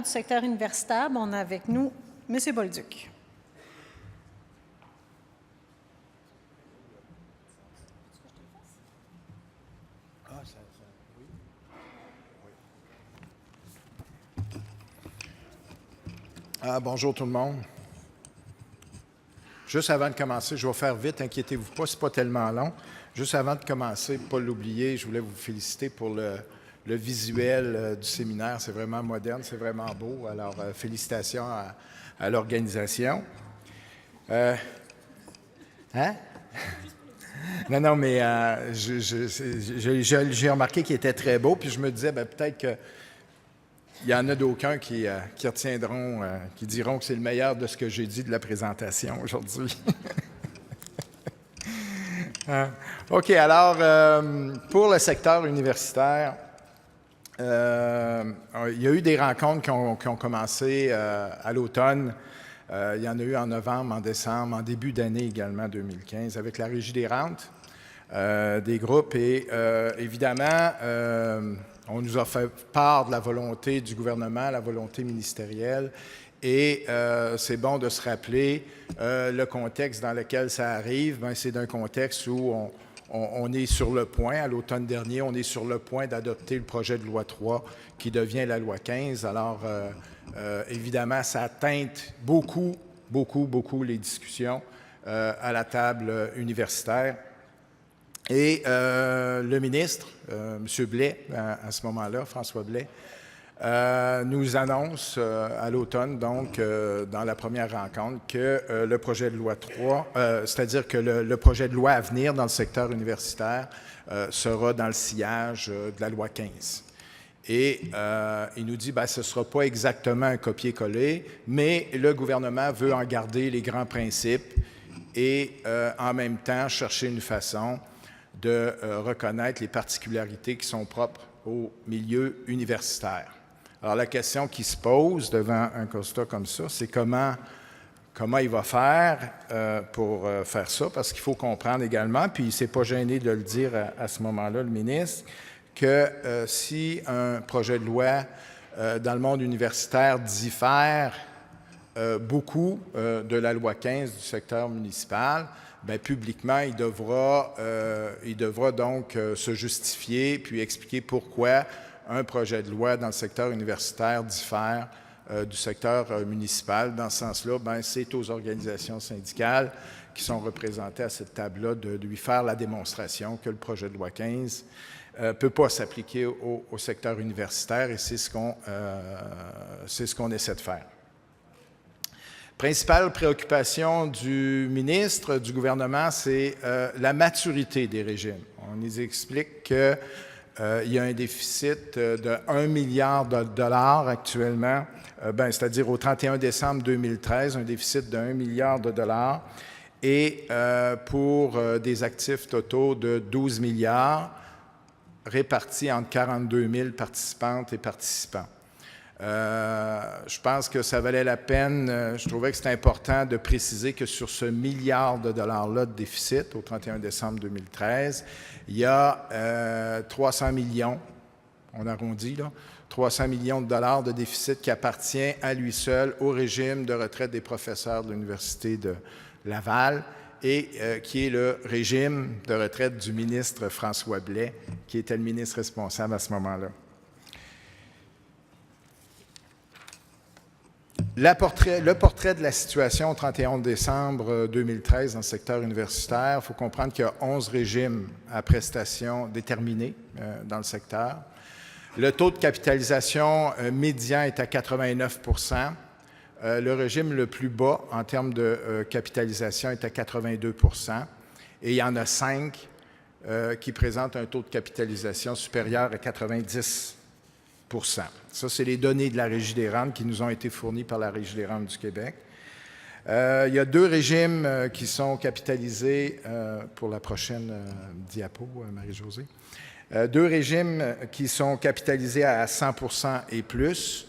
parler du secteur universitaire, on a avec nous M. Bolduc. Bonjour tout le monde. Juste avant de commencer, je vais faire vite, inquiétez-vous pas, ce n'est pas tellement long. Juste avant de commencer, pas l'oublier, je voulais vous féliciter pour le visuel du séminaire. C'est vraiment moderne, c'est vraiment beau. Alors, félicitations à l'organisation. Non, mais j'ai remarqué qu'il était très beau, puis je me disais, peut-être que il y en a d'aucuns qui retiendront, qui diront que c'est le meilleur de ce que j'ai dit de la présentation aujourd'hui. OK, alors, pour le secteur universitaire, il y a eu des rencontres qui ont commencé à l'automne. Il y en a eu en novembre, en décembre, en début d'année également, 2015, avec la Régie des rentes des groupes. Et évidemment, on nous a fait part de la volonté du gouvernement, la volonté ministérielle, et c'est bon de se rappeler le contexte dans lequel ça arrive. C'est d'un contexte où on est sur le point, à l'automne dernier, on est sur le point d'adopter le projet de loi 3 qui devient la loi 15. Alors, évidemment, ça teinte beaucoup les discussions à la table universitaire. Et le ministre, M. Blais, à ce moment-là, François Blais, nous annonce à l'automne, donc, dans la première rencontre, que le projet de loi 3, c'est-à-dire que le projet de loi à venir dans le secteur universitaire sera dans le sillage de la loi 15. Et il nous dit, ce ne sera pas exactement un copier-coller, mais le gouvernement veut en garder les grands principes et en même temps chercher une façon de reconnaître les particularités qui sont propres au milieu universitaire. Alors, la question qui se pose devant un constat comme ça, c'est comment il va faire pour faire ça, parce qu'il faut comprendre également, puis il ne s'est pas gêné de le dire à ce moment-là, le ministre, que si un projet de loi dans le monde universitaire diffère beaucoup de la loi 15 du secteur municipal, publiquement, il devra donc se justifier puis expliquer pourquoi un projet de loi dans le secteur universitaire diffère du secteur municipal. Dans ce sens-là, c'est aux organisations syndicales qui sont représentées à cette table-là de lui faire la démonstration que le projet de loi 15 ne peut pas s'appliquer au secteur universitaire, et c'est ce qu'on essaie de faire. Principale préoccupation du ministre, du gouvernement, c'est la maturité des régimes. On nous explique qu'il y a un déficit de 1 milliard de dollars actuellement, c'est-à-dire au 31 décembre 2013, un déficit de 1 milliard de dollars, et pour des actifs totaux de 12 milliards, répartis entre 42 000 participantes et participants. Je pense que ça valait la peine, je trouvais que c'était important de préciser que sur ce milliard de dollars-là de déficit, au 31 décembre 2013, il y a 300 millions, on arrondit là, 300 millions de dollars de déficit qui appartient à lui seul au régime de retraite des professeurs de l'Université de Laval et qui est le régime de retraite du ministre François Blais, qui était le ministre responsable à ce moment-là. Le portrait de la situation au 31 décembre 2013 dans le secteur universitaire, il faut comprendre qu'il y a 11 régimes à prestations déterminés dans le secteur. Le taux de capitalisation médian est à 89 %. Le régime le plus bas en termes de capitalisation est à 82 % et il y en a 5 qui présentent un taux de capitalisation supérieur à 90 %. Ça, c'est les données de la Régie des rentes qui nous ont été fournies par la Régie des rentes du Québec. Il y a 2 régimes qui sont capitalisés, pour la prochaine diapo, Marie-Josée. 2 régimes qui sont capitalisés à 100 % et plus.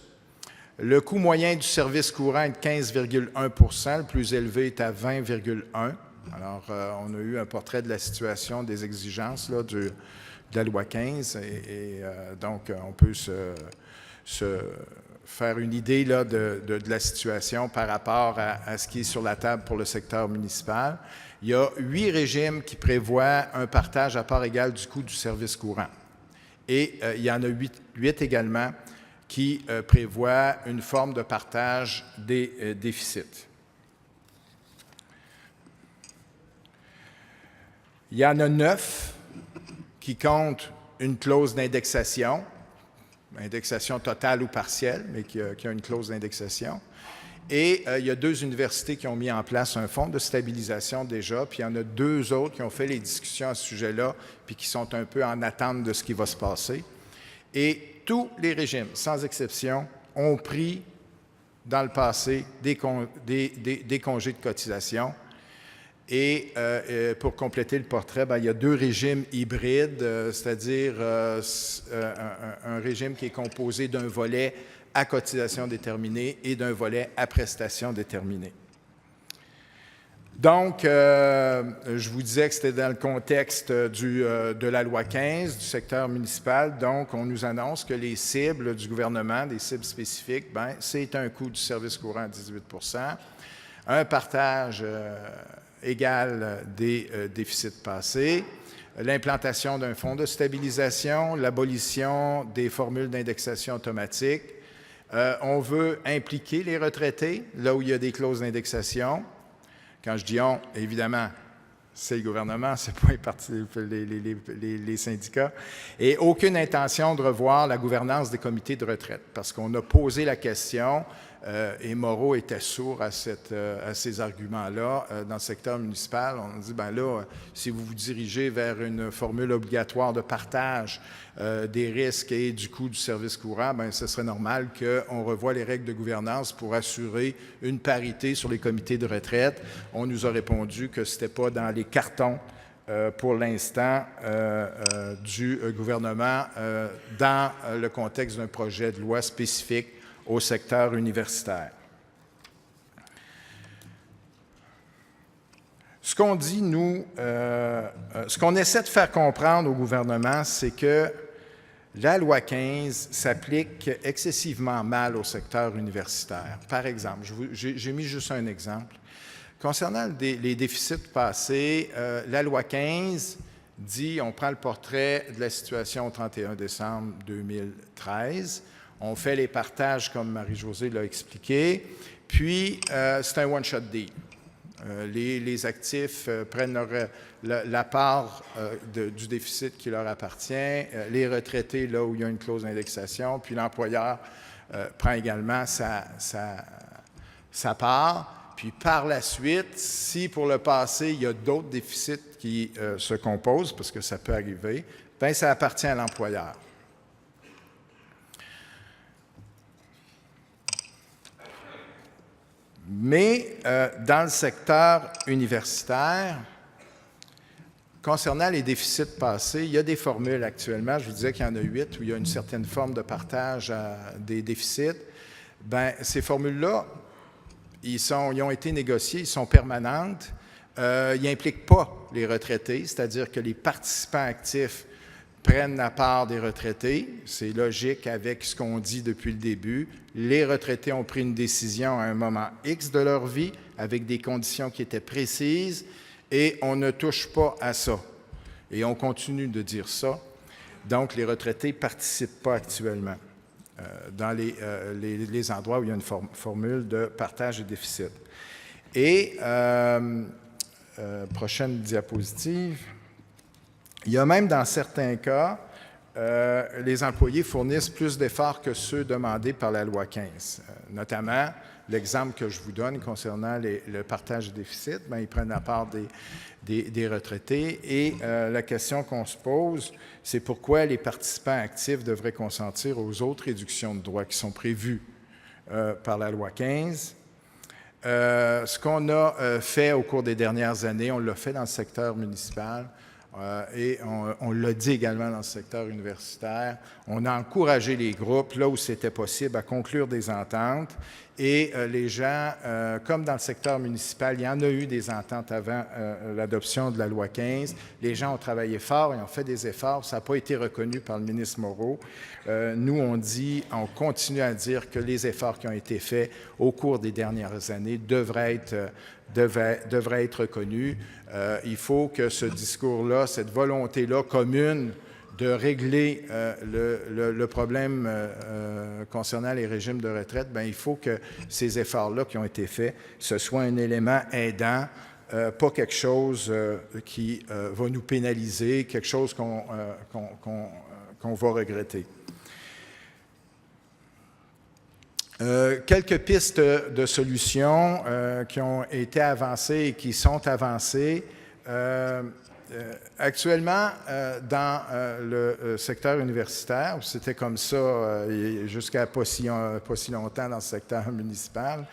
Le coût moyen du service courant est de 15,1 %, le plus élevé est à 20,1 %. Alors, on a eu un portrait de la situation des exigences là, de la loi 15 et donc on peut se faire une idée là, de la situation par rapport à ce qui est sur la table pour le secteur municipal. Il y a 8 régimes qui prévoient un partage à part égale du coût du service courant. Et il y en a 8 également qui prévoient une forme de partage des déficits. Il y en a 9 qui comptent une clause d'indexation, indexation totale ou partielle, mais qui a une clause d'indexation. Et il y a 2 universités qui ont mis en place un fonds de stabilisation déjà, puis il y en a 2 autres qui ont fait les discussions à ce sujet-là, puis qui sont un peu en attente de ce qui va se passer. Et tous les régimes, sans exception, ont pris dans le passé des congés de cotisation. Et pour compléter le portrait, il y a 2 régimes hybrides, c'est-à-dire un régime qui est composé d'un volet à cotisation déterminée et d'un volet à prestation déterminée. Donc, je vous disais que c'était dans le contexte de la loi 15 du secteur municipal. Donc, on nous annonce que les cibles du gouvernement, des cibles spécifiques, c'est un coût du service courant à 18 %, un partage égal des déficits passés, l'implantation d'un fonds de stabilisation, l'abolition des formules d'indexation automatique. On veut impliquer les retraités là où il y a des clauses d'indexation. Quand je dis « on », évidemment, c'est le gouvernement, ce n'est pas les syndicats. Et aucune intention de revoir la gouvernance des comités de retraite, parce qu'on a posé la question, et Moreau était sourd à ces arguments-là dans le secteur municipal. On a dit, si vous vous dirigez vers une formule obligatoire de partage des risques et du coût du service courant, ce serait normal qu'on revoie les règles de gouvernance pour assurer une parité sur les comités de retraite. On nous a répondu que ce n'était pas dans les cartons pour l'instant du gouvernement dans le contexte d'un projet de loi spécifique au secteur universitaire. Ce qu'on dit, nous, ce qu'on essaie de faire comprendre au gouvernement, c'est que la loi 15 s'applique excessivement mal au secteur universitaire. Par exemple, j'ai mis juste un exemple. Concernant les déficits passés, la loi 15 dit, on prend le portrait de la situation au 31 décembre 2013, on fait les partages comme Marie-Josée l'a expliqué, puis c'est un one-shot deal. Les actifs prennent la part du déficit qui leur appartient, les retraités là où il y a une clause d'indexation, puis l'employeur prend également sa part. Puis par la suite, si pour le passé, il y a d'autres déficits qui se composent, parce que ça peut arriver, ça appartient à l'employeur. Mais dans le secteur universitaire, concernant les déficits passés, il y a des formules actuellement. Je vous disais qu'il y en a 8 où il y a une certaine forme de partage des déficits. Ces formules-là, ils ont été négociées, ils sont permanentes. Ils n'impliquent pas les retraités, c'est-à-dire que les participants actifs prennent la part des retraités. C'est logique avec ce qu'on dit depuis le début. Les retraités ont pris une décision à un moment X de leur vie avec des conditions qui étaient précises et on ne touche pas à ça. Et on continue de dire ça. Donc, les retraités ne participent pas actuellement dans les endroits où il y a une formule de partage des déficits. Et, prochaine diapositive. Il y a même dans certains cas, les employés fournissent plus d'efforts que ceux demandés par la loi 15. Notamment, l'exemple que je vous donne concernant le partage des déficits, ils prennent la part des retraités. Et la question qu'on se pose, c'est pourquoi les participants actifs devraient consentir aux autres réductions de droits qui sont prévues par la loi 15. Ce qu'on a fait au cours des dernières années, on l'a fait dans le secteur municipal, Et on l'a dit également dans le secteur universitaire, on a encouragé les groupes, là où c'était possible, à conclure des ententes. Et les gens, comme dans le secteur municipal, il y en a eu des ententes avant l'adoption de la loi 15. Les gens ont travaillé fort, ils ont fait des efforts. Ça n'a pas été reconnu par le ministre Moreau. Nous, on continue à dire que les efforts qui ont été faits au cours des dernières années devraient être reconnus. Il faut que ce discours-là, cette volonté-là commune de régler le problème concernant les régimes de retraite, bien, il faut que ces efforts-là qui ont été faits, ce soit un élément aidant, pas quelque chose qui va nous pénaliser, quelque chose qu'on va regretter. Quelques pistes de solutions qui ont été avancées et qui sont avancées. Actuellement, dans le secteur universitaire, c'était comme ça jusqu'à pas si longtemps dans le secteur municipal,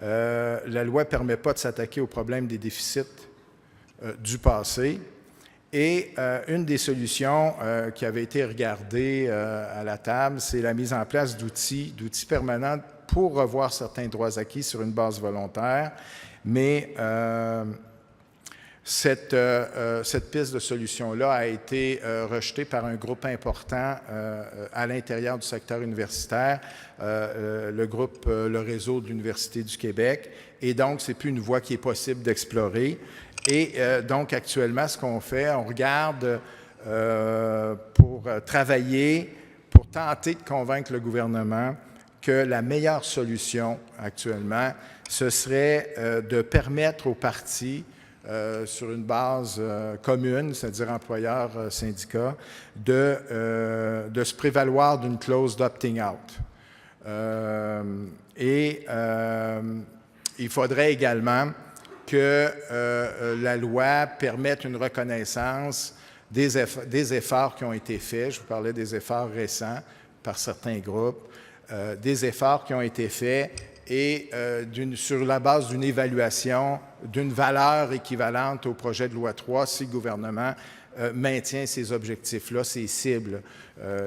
la loi ne permet pas de s'attaquer au problème des déficits du passé. Et une des solutions qui avait été regardée à la table, c'est la mise en place d'outils permanents pour revoir certains droits acquis sur une base volontaire. Mais cette piste de solution-là a été rejetée par un groupe important à l'intérieur du secteur universitaire, le groupe Le Réseau de l'Université du Québec. Et donc, ce n'est plus une voie qui est possible d'explorer. Et donc, actuellement, ce qu'on fait, on regarde pour travailler, pour tenter de convaincre le gouvernement que la meilleure solution actuellement, ce serait de permettre aux partis, sur une base commune, c'est-à-dire employeurs-syndicats, de se prévaloir d'une clause d'opting out. Il faudrait également que la loi permette une reconnaissance des efforts qui ont été faits. Je vous parlais des efforts récents par certains groupes, des efforts qui ont été faits et sur la base d'une évaluation d'une valeur équivalente au projet de loi 3 si le gouvernement maintient ces objectifs-là, ces cibles,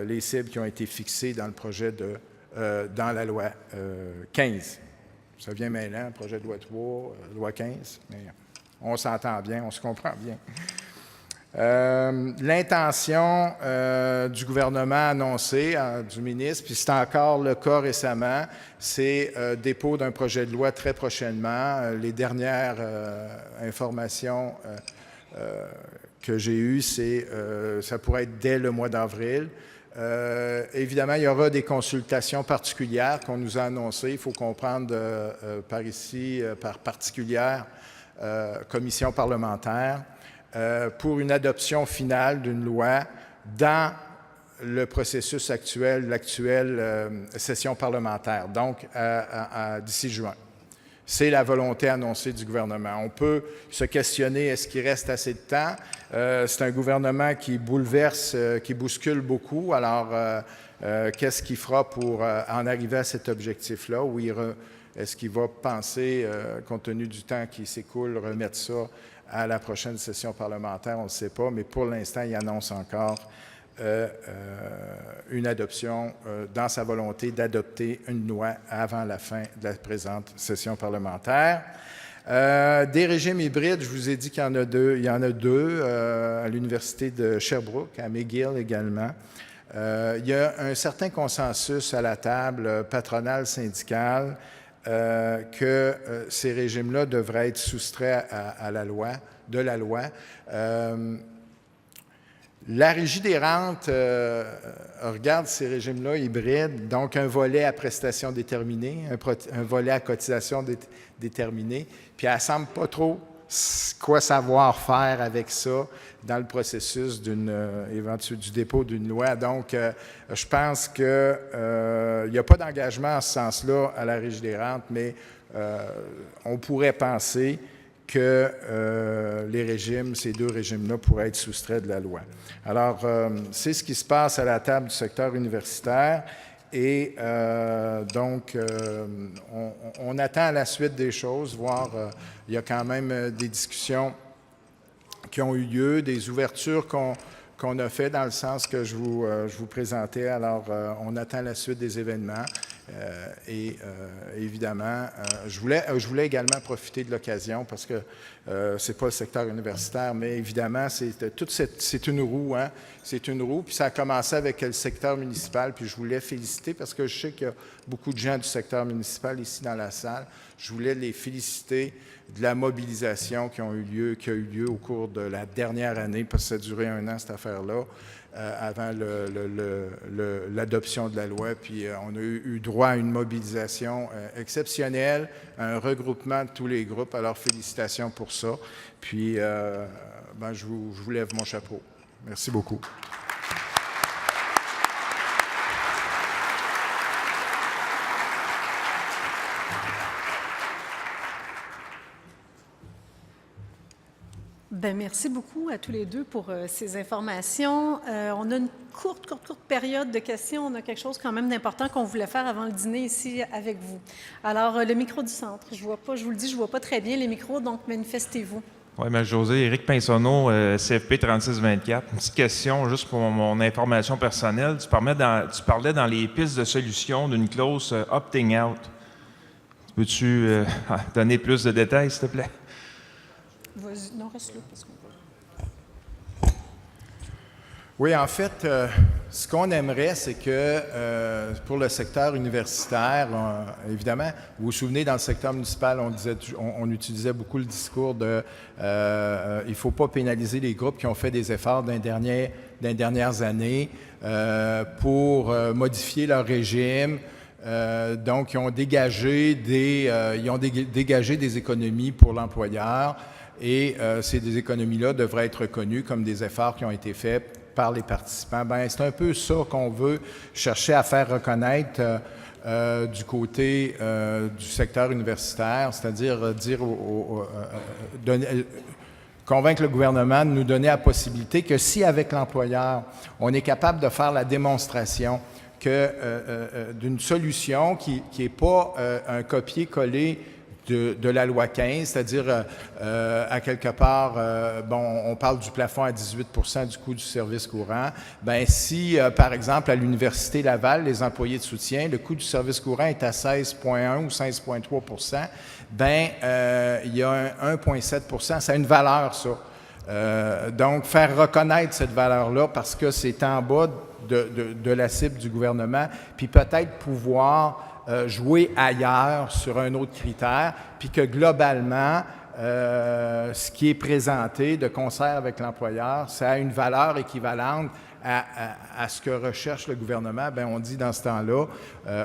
les cibles qui ont été fixées dans le projet dans la loi 15. Ça vient mêlant, projet de loi 3, loi 15, mais on s'entend bien, on se comprend bien. L'intention du gouvernement annoncée, du ministre, puis c'est encore le cas récemment, c'est dépôt d'un projet de loi très prochainement. Les dernières informations que j'ai eues, c'est ça pourrait être dès le mois d'avril. Évidemment, il y aura des consultations particulières qu'on nous a annoncées. Il faut comprendre par ici, par particulière commission parlementaire, pour une adoption finale d'une loi dans le processus actuel, l'actuelle session parlementaire, donc d'ici juin. C'est la volonté annoncée du gouvernement. On peut se questionner, est-ce qu'il reste assez de temps? C'est un gouvernement qui bouleverse, qui bouscule beaucoup. Alors, qu'est-ce qu'il fera pour en arriver à cet objectif-là? Ou est-ce qu'il va penser, compte tenu du temps qui s'écoule, remettre ça à la prochaine session parlementaire? On ne le sait pas, mais pour l'instant, il annonce encore une adoption dans sa volonté d'adopter une loi avant la fin de la présente session parlementaire. Des régimes hybrides, je vous ai dit qu'il y en a deux. Il y en a deux à l'Université de Sherbrooke, à McGill également. Il y a un certain consensus à la table patronale syndicale que ces régimes-là devraient être soustraits à la loi, de la loi. La Régie des rentes regarde ces régimes-là hybrides, donc un volet à prestations déterminées, un volet à cotisation déterminée, puis elle ne semble pas trop quoi savoir faire avec ça dans le processus du dépôt d'une loi. Donc, je pense qu'il n'y a pas d'engagement en ce sens-là à la Régie des rentes, mais on pourrait penser que ces deux régimes-là pourraient être soustraits de la loi. Alors, c'est ce qui se passe à la table du secteur universitaire et donc, on attend la suite des choses, voir, il y a quand même des discussions qui ont eu lieu, des ouvertures qu'on a fait dans le sens que je vous présentais. Alors, on attend la suite des événements. Évidemment, je voulais également profiter de l'occasion parce que c'est pas le secteur universitaire, mais évidemment, c'est une roue, hein? C'est une roue, puis ça a commencé avec le secteur municipal, puis je voulais féliciter parce que je sais qu'il y a beaucoup de gens du secteur municipal ici dans la salle. Je voulais les féliciter de la mobilisation qui a eu lieu au cours de la dernière année, parce que ça a duré 1 an, cette affaire-là, avant l'adoption de la loi. Puis on a eu droit à une mobilisation exceptionnelle, un regroupement de tous les groupes. Alors, félicitations pour ça. Puis, je vous lève mon chapeau. Merci beaucoup. Bien, merci beaucoup à tous les deux pour ces informations. On a une courte période de questions. On a quelque chose quand même d'important qu'on voulait faire avant le dîner ici avec vous. Alors, le micro du centre. Je vous le dis, je ne vois pas très bien les micros, donc manifestez-vous. Oui, bien, José, Éric Pinsonneau, CFP 3624. Une petite question, juste pour mon information personnelle. Tu parlais dans les pistes de solution d'une clause opting out. Peux-tu donner plus de détails, s'il te plaît? Vas-y, non, reste là. Parce qu'on... Oui, en fait, ce qu'on aimerait, c'est que pour le secteur universitaire, évidemment, vous vous souvenez, dans le secteur municipal, on utilisait beaucoup le discours de il ne faut pas pénaliser les groupes qui ont fait des efforts dans les dernières années pour modifier leur régime. Donc, ils ont dégagé des économies pour l'employeur et ces économies-là devraient être reconnues comme des efforts qui ont été faits par les participants. Bien, c'est un peu ça qu'on veut chercher à faire reconnaître du côté du secteur universitaire, c'est-à-dire convaincre le gouvernement de nous donner la possibilité que si, avec l'employeur, on est capable de faire la démonstration d'une solution qui n'est pas un copier-coller de la loi 15, c'est-à-dire à quelque part, on parle du plafond à 18% du coût du service courant. Bien, si, par exemple, à l'Université Laval, les employés de soutien, le coût du service courant est à 16,1 ou 16,3 bien, il y a un 1,7 ça a une valeur, ça. Donc, faire reconnaître cette valeur-là parce que c'est en bas de la cible du gouvernement, puis peut-être pouvoir jouer ailleurs sur un autre critère, puis que globalement, ce qui est présenté de concert avec l'employeur, ça a une valeur équivalente à ce que recherche le gouvernement. Bien, on dit dans ce temps-là,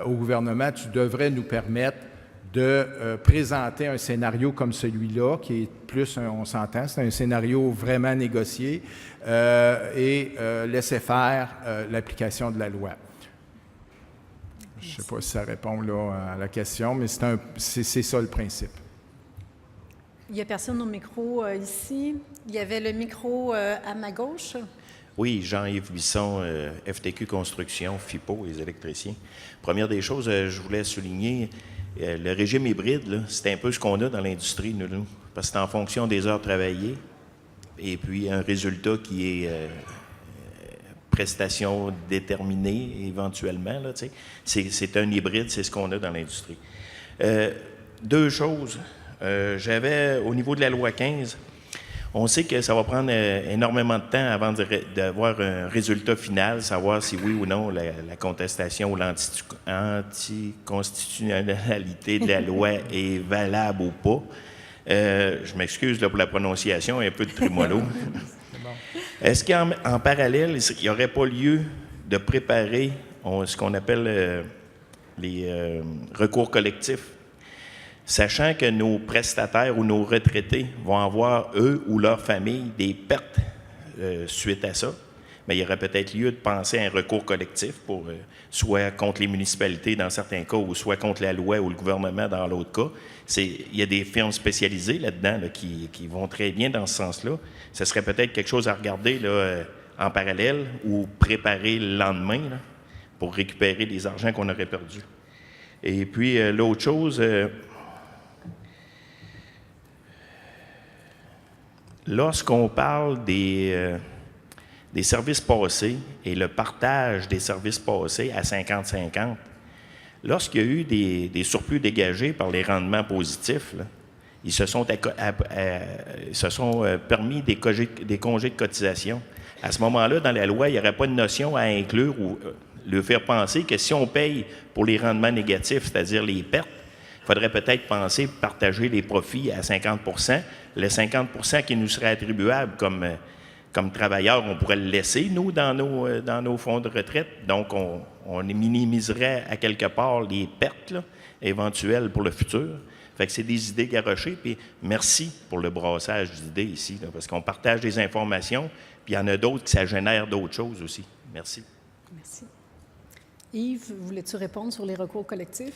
au gouvernement, tu devrais nous permettre de présenter un scénario comme celui-là, qui est plus, on s'entend, c'est un scénario vraiment négocié, et laisser faire l'application de la loi. Je ne sais pas si ça répond là, à la question, mais c'est ça le principe. Il n'y a personne au micro ici. Il y avait le micro à ma gauche. Oui, Jean-Yves Bisson, FTQ Construction, FIPO, les électriciens. Première des choses, je voulais souligner, le régime hybride, c'est un peu ce qu'on a dans l'industrie, nous, parce que c'est en fonction des heures travaillées et puis un résultat qui est prestation déterminée éventuellement. Là, c'est un hybride, c'est ce qu'on a dans l'industrie. Deux choses. J'avais, au niveau de la loi 15, on sait que ça va prendre énormément de temps avant d'avoir un résultat final, savoir si oui ou non la contestation ou l'anticonstitutionnalité de la loi est valable ou pas. Je m'excuse pour la prononciation, un peu de trémolo. Est-ce qu'en parallèle, il n'y aurait pas lieu de préparer ce qu'on appelle les recours collectifs, sachant que nos prestataires ou nos retraités vont avoir, eux ou leur famille, des pertes suite à ça? Mais il y aurait peut-être lieu de penser à un recours collectif pour soit contre les municipalités dans certains cas ou soit contre la loi ou le gouvernement dans l'autre cas. Il y a des firmes spécialisées là-dedans là, qui vont très bien dans ce sens-là. Ce serait peut-être quelque chose à regarder là, en parallèle ou préparer le lendemain là, pour récupérer les argents qu'on aurait perdus. Et puis, l'autre chose, lorsqu'on parle des services passés et le partage des services passés à 50-50, lorsqu'il y a eu des surplus dégagés par les rendements positifs, là, ils se sont permis des congés de cotisation. À ce moment-là, dans la loi, il n'y aurait pas de notion à inclure ou leur faire penser que si on paye pour les rendements négatifs, c'est-à-dire les pertes, il faudrait peut-être penser partager les profits à 50 %. Les 50 % qui nous seraient attribuables comme travailleurs, on pourrait le laisser, nous, dans nos fonds de retraite. Donc, on minimiserait à quelque part les pertes là, éventuelles pour le futur. Fait que c'est des idées garochées, puis merci pour le brassage d'idées ici, là, parce qu'on partage des informations, puis il y en a d'autres qui ça génère d'autres choses aussi. Merci. Merci. Yves, voulais-tu répondre sur les recours collectifs?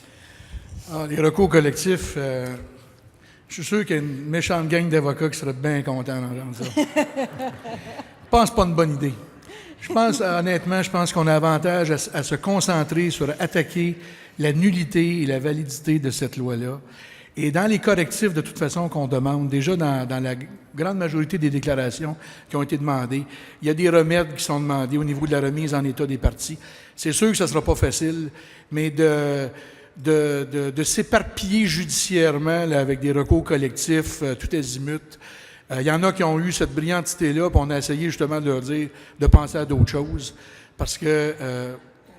Ah, les recours collectifs, je suis sûr qu'il y a une méchante gang d'avocats qui seraient bien contents d'entendre ça. Je pense pas une bonne idée. Honnêtement, je pense qu'on a avantage à se concentrer sur attaquer la nullité et la validité de cette loi-là. Et dans les correctifs, de toute façon, qu'on demande, déjà dans la grande majorité des déclarations qui ont été demandées, il y a des remèdes qui sont demandés au niveau de la remise en état des parties. C'est sûr que ça ne sera pas facile, mais de s'éparpiller judiciairement là, avec des recours collectifs, tout azimut. Il y en a qui ont eu cette brillante idée-là, puis on a essayé justement de leur dire de penser à d'autres choses, parce que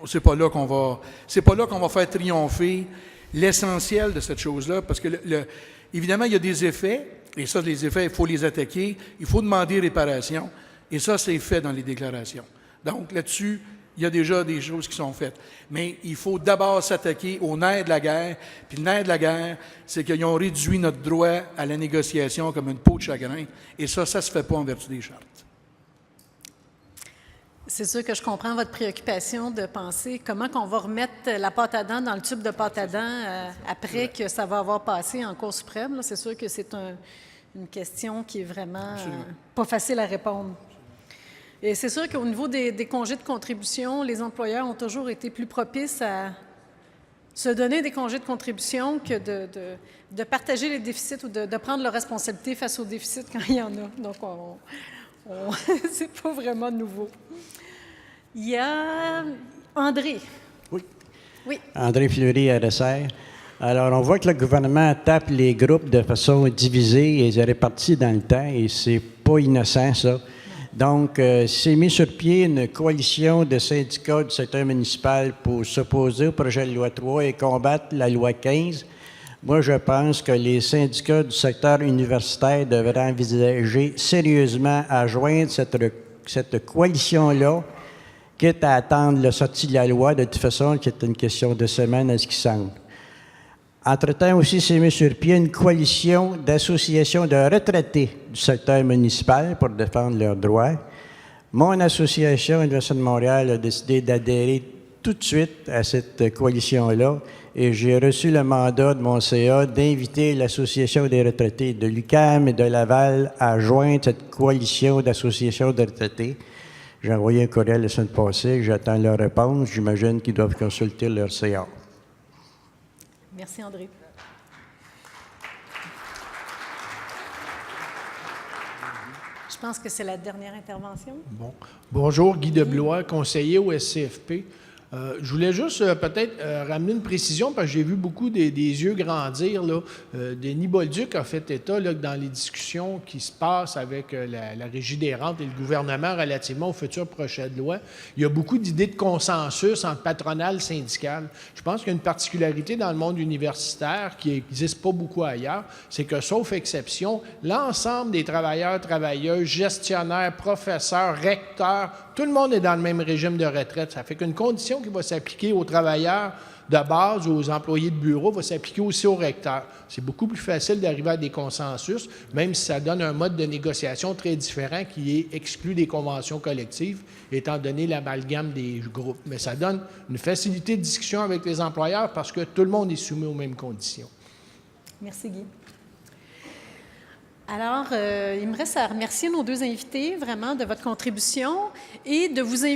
c'est pas là qu'on va faire triompher l'essentiel de cette chose-là, parce que, évidemment, il y a des effets, et ça, les effets, il faut les attaquer, il faut demander réparation, et ça, c'est fait dans les déclarations. Donc, là-dessus, il y a déjà des choses qui sont faites. Mais il faut d'abord s'attaquer au nerf de la guerre, puis le nerf de la guerre, c'est qu'ils ont réduit notre droit à la négociation comme une peau de chagrin, et ça se fait pas en vertu des chartes. C'est sûr que je comprends votre préoccupation de penser comment qu'on va remettre la pâte à dents dans le tube de pâte à dents après que ça va avoir passé en Cour suprême. Là, c'est sûr que c'est une question qui est vraiment pas facile à répondre. Et c'est sûr qu'au niveau des congés de contribution, les employeurs ont toujours été plus propices à se donner des congés de contribution que de partager les déficits ou de prendre leurs responsabilités face aux déficits quand il y en a. Donc, c'est pas vraiment nouveau. Il y a André. Oui. Oui. André Fleury, RSR. Alors, on voit que le gouvernement tape les groupes de façon divisée et les répartit dans le temps, et c'est pas innocent, ça. Donc, c'est mis sur pied une coalition de syndicats du secteur municipal pour s'opposer au projet de loi 3 et combattre la loi 15. Moi, je pense que les syndicats du secteur universitaire devraient envisager sérieusement à joindre cette coalition-là, quitte à attendre la sortie de la loi, de toute façon, qui est une question de semaines à ce qui semble. Entre-temps aussi, s'est mis sur pied une coalition d'associations de retraités du secteur municipal pour défendre leurs droits. Mon association, l'Université de Montréal, a décidé d'adhérer tout de suite à cette coalition-là, et j'ai reçu le mandat de mon CA d'inviter l'Association des retraités de l'UQAM et de Laval à joindre cette coalition d'associations de retraités. J'ai envoyé un courriel la semaine passée, j'attends leur réponse. J'imagine qu'ils doivent consulter leur CA. Merci, André. Je pense que c'est la dernière intervention. Bon. Bonjour, Guy Deblois, conseiller au SCFP. Je voulais juste peut-être ramener une précision, parce que j'ai vu beaucoup des yeux grandir. Là. Denis Bolduc a fait état là, que dans les discussions qui se passent avec la Régie des rentes et le gouvernement relativement au futur projet de loi, il y a beaucoup d'idées de consensus entre patronal et syndical. Je pense qu'il y a une particularité dans le monde universitaire qui n'existe pas beaucoup ailleurs, c'est que, sauf exception, l'ensemble des travailleurs, travailleuses, gestionnaires, professeurs, recteurs, tout le monde est dans le même régime de retraite. Ça fait qu'une condition qui va s'appliquer aux travailleurs de base ou aux employés de bureau va s'appliquer aussi aux recteurs. C'est beaucoup plus facile d'arriver à des consensus, même si ça donne un mode de négociation très différent qui est exclu des conventions collectives, étant donné l'amalgame des groupes. Mais ça donne une facilité de discussion avec les employeurs parce que tout le monde est soumis aux mêmes conditions. Merci, Guy. Alors, il me reste à remercier nos deux invités, vraiment, de votre contribution et de vous inviter